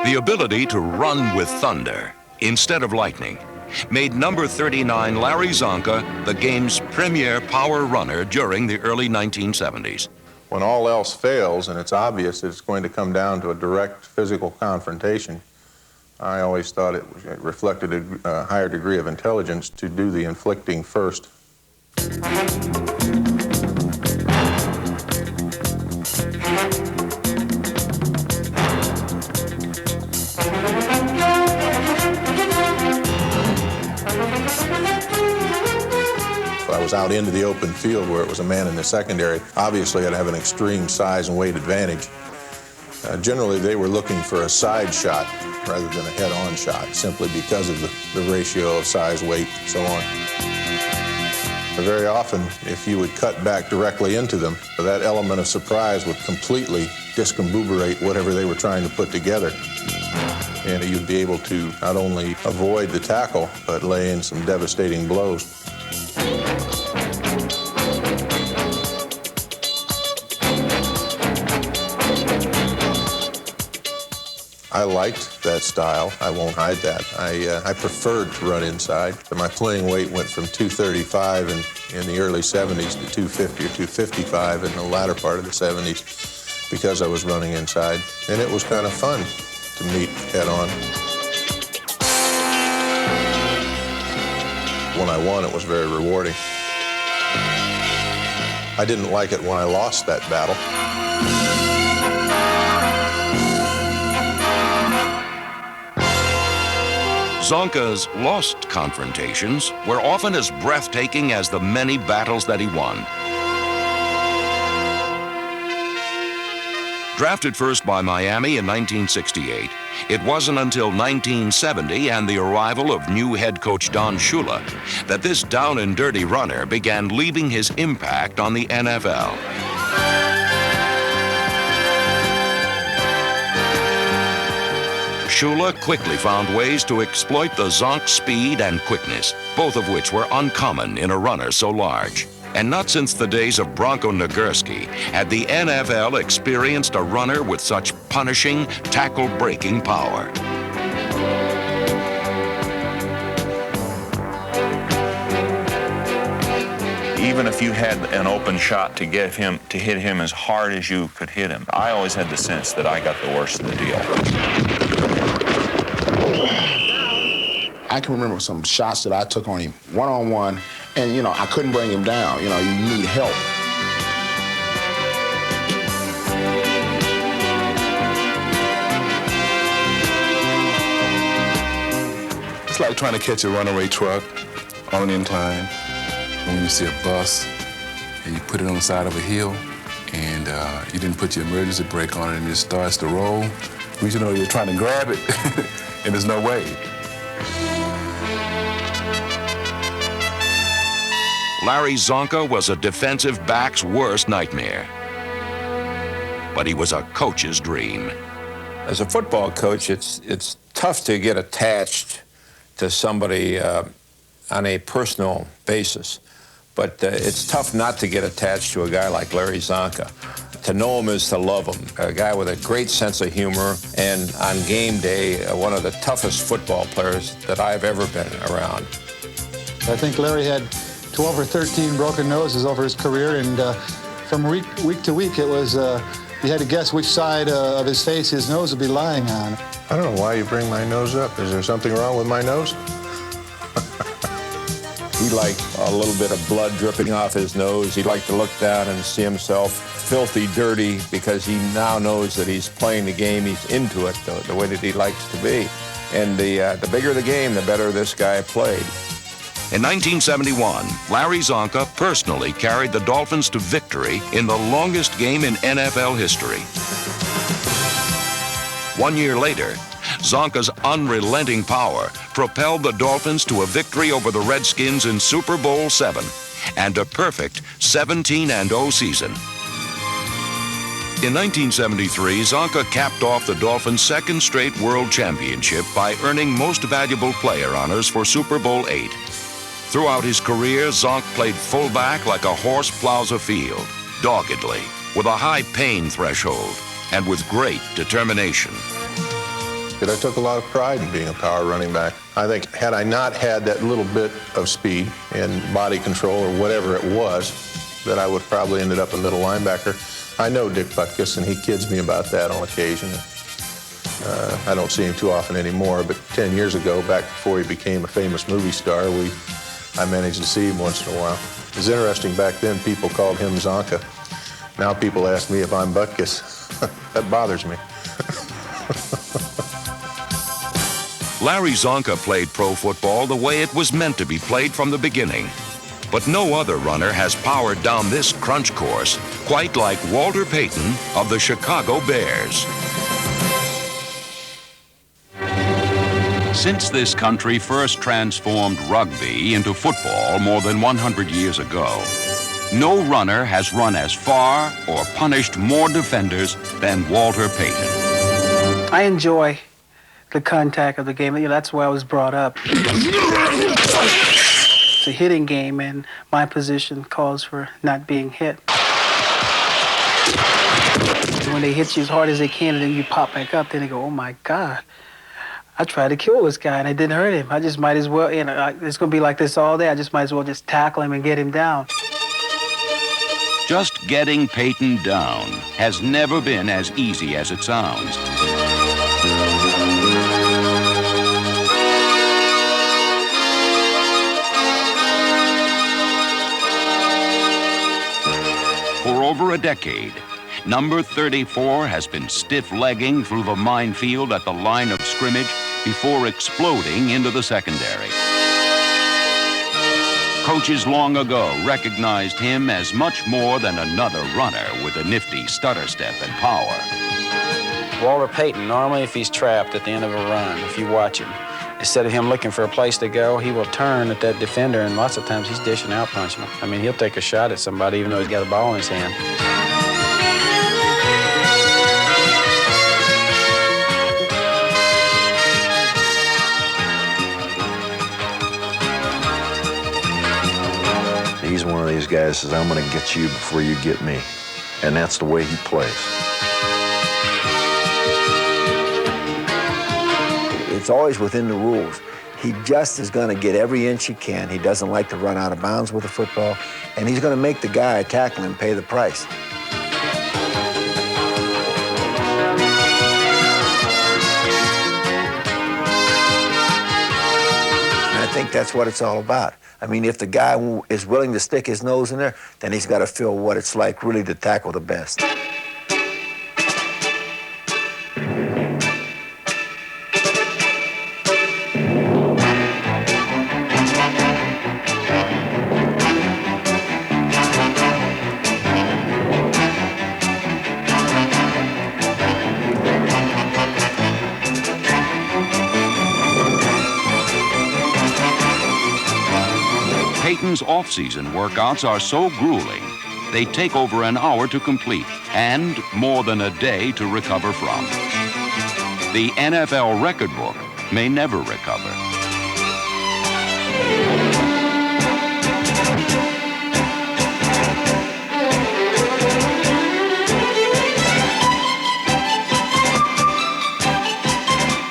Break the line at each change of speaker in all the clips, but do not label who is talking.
The ability to run with thunder instead of lightning made number 39 Larry Csonka the game's premier power runner during the early 1970s.
When all else fails and it's obvious that it's going to come down to a direct physical confrontation, I always thought it reflected a higher degree of intelligence to do the inflicting first. If I was out into the open field where it was a man in the secondary, obviously I'd have an extreme size and weight advantage. Generally, they were looking for a side shot rather than a head-on shot, simply because of the ratio of size, weight, and so on. Very often, if you would cut back directly into them, that element of surprise would completely discombobulate whatever they were trying to put together. And you'd be able to not only avoid the tackle, but lay in some devastating blows. I liked that style. I won't hide that. I preferred to run inside. My playing weight went from 235 in the early 70s to 250 or 255 in the latter part of the 70s because I was running inside. And it was kind of fun to meet head on. When I won, it was very rewarding. I didn't like it when I lost that battle.
Csonka's lost confrontations were often as breathtaking as the many battles that he won. Drafted first by Miami in 1968, it wasn't until 1970 and the arrival of new head coach Don Shula that this down-and-dirty runner began leaving his impact on the NFL. Shula quickly found ways to exploit the Zonk's speed and quickness, both of which were uncommon in a runner so large. And not since the days of Bronco Nagurski had the NFL experienced a runner with such punishing, tackle-breaking power.
Even if you had an open shot to hit him as hard as you could hit him, I always had the sense that I got the worst of the deal.
I can remember some shots that I took on him one-on-one, and, I couldn't bring him down. You need help.
It's like trying to catch a runaway truck on an incline. When you see a bus and you put it on the side of a hill and you didn't put your emergency brake on it and it starts to roll, you're trying to grab it and there's no way.
Larry Csonka was a defensive back's worst nightmare. But he was a coach's dream.
As a football coach, it's tough to get attached to somebody on a personal basis. But it's tough not to get attached to a guy like Larry Csonka. To know him is to love him. A guy with a great sense of humor, and on game day, one of the toughest football players that I've ever been around.
I think Larry had 12 or 13 broken noses over his career, and from week to week, it was you had to guess which side of his face his nose would be lying on.
I don't know why you bring my nose up. Is there something wrong with my nose?
He liked a little bit of blood dripping off his nose. He liked to look down and see himself filthy dirty because he now knows that he's playing the game, he's into it the way that he likes to be. And the bigger the game, the better this guy played.
In 1971, Larry Csonka personally carried the Dolphins to victory in the longest game in NFL history. 1 year later, Csonka's unrelenting power propelled the Dolphins to a victory over the Redskins in Super Bowl VII and a perfect 17-0 season. In 1973, Csonka capped off the Dolphins' second straight world championship by earning Most Valuable Player honors for Super Bowl VIII. Throughout his career, Csonka played fullback like a horse plows a field, doggedly, with a high pain threshold, and with great determination.
But I took a lot of pride in being a power running back. I think had I not had that little bit of speed and body control or whatever it was, that I would have probably ended up a middle linebacker. I know Dick Butkus, and he kids me about that on occasion. I don't see him too often anymore, but 10 years ago, back before he became a famous movie star, I managed to see him once in a while. It was interesting back then, people called him Csonka. Now people ask me if I'm Butkus. That bothers me.
Larry Csonka played pro football the way it was meant to be played from the beginning. But no other runner has powered down this crunch course quite like Walter Payton of the Chicago Bears. Since this country first transformed rugby into football more than 100 years ago, no runner has run as far or punished more defenders than Walter Payton.
I enjoy the contact of the game. That's where I was brought up. It's a hitting game, and my position calls for not being hit. When they hit you as hard as they can, and then you pop back up, then they go, oh my God. I tried to kill this guy, and I didn't hurt him. I just might as well, it's going to be like this all day. I just might as well just tackle him and get him down.
Just getting Payton down has never been as easy as it sounds. For over a decade, number 34 has been stiff-legging through the minefield at the line of scrimmage before exploding into the secondary. Coaches long ago recognized him as much more than another runner with a nifty stutter step and power.
Walter Payton, normally if he's trapped at the end of a run, if you watch him, instead of him looking for a place to go, he will turn at that defender, and lots of times he's dishing out punching him. I mean, he'll take a shot at somebody even though he's got a ball in his hand.
He's one of these guys that says, I'm going to get you before you get me. And that's the way he plays.
It's always within the rules. He just is going to get every inch he can. He doesn't like to run out of bounds with the football, and he's going to make the guy tackling him pay the price. And I think that's what it's all about. I mean, if the guy is willing to stick his nose in there, then he's got to feel what it's like really to tackle the best.
Payton's off-season workouts are so grueling, they take over an hour to complete and more than a day to recover from. The NFL record book may never recover.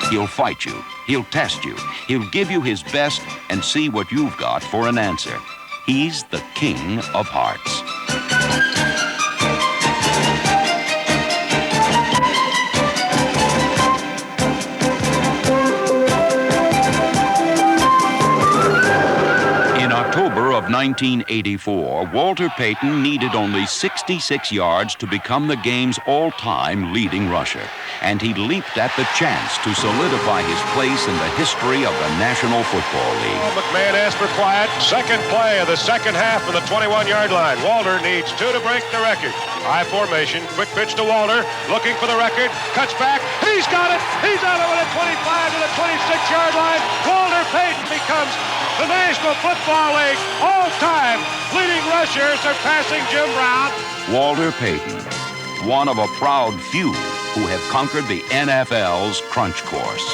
He'll fight you, he'll test you, he'll give you his best and see what you've got for an answer. He's the king of hearts. In October of 1984, Walter Payton needed only 66 yards to become the game's all-time leading rusher, and he leaped at the chance to solidify his place in the history of the National Football League.
McMahon asked for quiet. Second play of the second half from the 21-yard line. Walter needs 2 to break the record. High formation, quick pitch to Walter, looking for the record, cuts back, he's got it! He's out of it at 25 to the 26-yard line. Walter Payton becomes the National Football League all-time leading rusher, surpassing Jim Brown.
Walter Payton, one of a proud few who have conquered the NFL's crunch course.